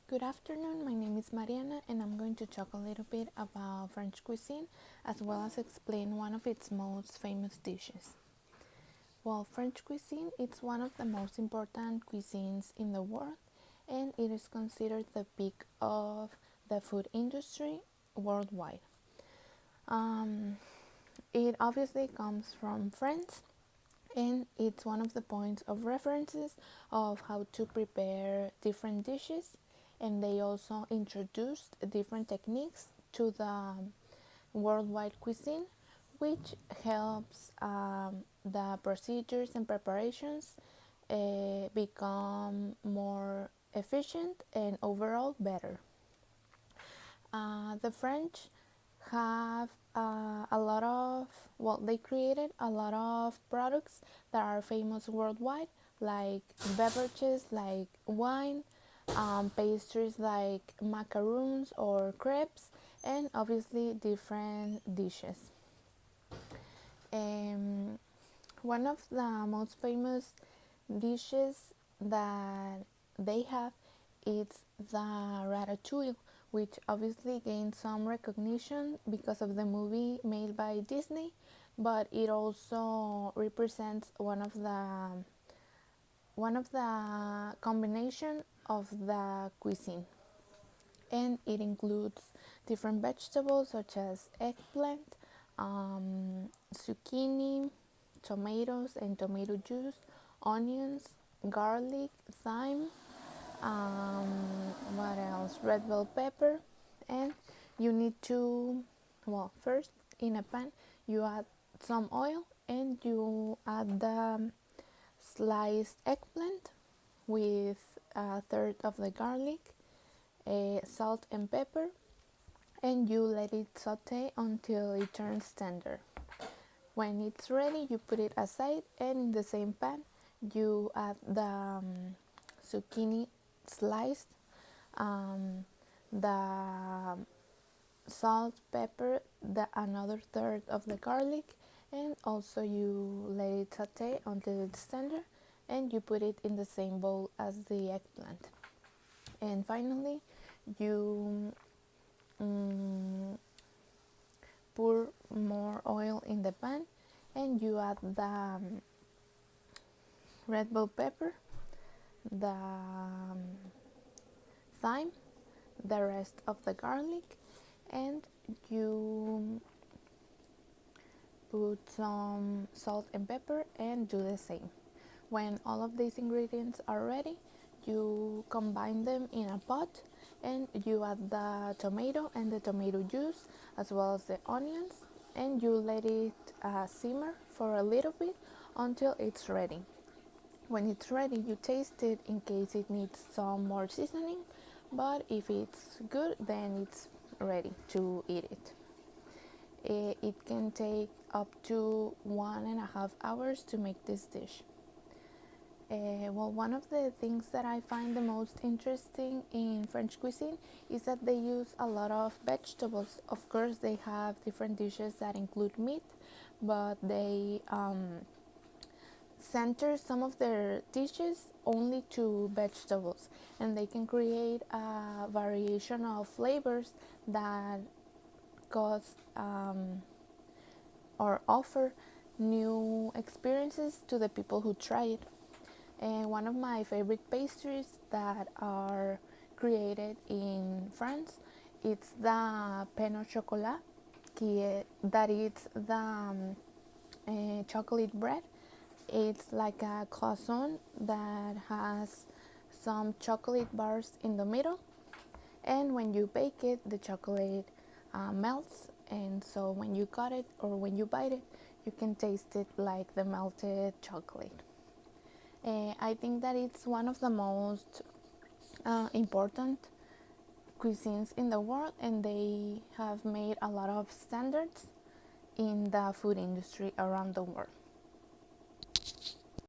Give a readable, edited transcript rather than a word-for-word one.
Good afternoon, my name is Mariana and I'm going to talk a little bit about French cuisine as well as explain one of its most famous dishes. Well, French cuisine is one of the most important cuisines in the world and it is considered the peak of the food industry worldwide. It obviously comes from France and it's one of the points of references of how to prepare different dishes, and they also introduced different techniques to the worldwide cuisine, which helps the procedures and preparations become more efficient and overall better. The French have a lot of, well, they created a lot of products that are famous worldwide, like beverages like wine, pastries like macaroons or crepes, and obviously different dishes. Um, One of the most famous dishes that they have is the ratatouille, which obviously gained some recognition because of the movie made by Disney, but it also represents one of the combination of the cuisine, and it includes different vegetables such as eggplant, zucchini, tomatoes and tomato juice, onions, garlic, thyme, what else? Red bell pepper, and you need to, well, first in a pan you add some oil and you add the sliced eggplant with a third of the garlic, salt and pepper, and you let it saute until it turns tender. When it's ready, you put it aside, and in the same pan, you add the zucchini sliced, the salt, pepper, the another third of the garlic, and also you let it saute until it's tender, and you put it in the same bowl as the eggplant. And finally, you pour more oil in the pan and you add the red bell pepper, the thyme, the rest of the garlic, and you put some salt and pepper and do the same. When all of these ingredients are ready, you combine them in a pot and you add the tomato and the tomato juice as well as the onions, and you let it simmer for a little bit until it's ready. When it's ready, you taste it in case it needs some more seasoning, but if it's good, then it's ready to eat it. It can take up to 1.5 hours to make this dish. Well, one of the things that I find the most interesting in French cuisine is that they use a lot of vegetables. Of course, they have different dishes that include meat, but they center some of their dishes only to vegetables, and they can create a variation of flavors that cause or offer new experiences to the people who try it. And one of my favorite pastries that are created in France, it's the pain au chocolat, that is the chocolate bread. It's like a croissant that has some chocolate bars in the middle, and when you bake it, the chocolate melts, and so when you cut it or when you bite it, you can taste it like the melted chocolate. I think that it's one of the most important cuisines in the world, and they have made a lot of standards in the food industry around the world.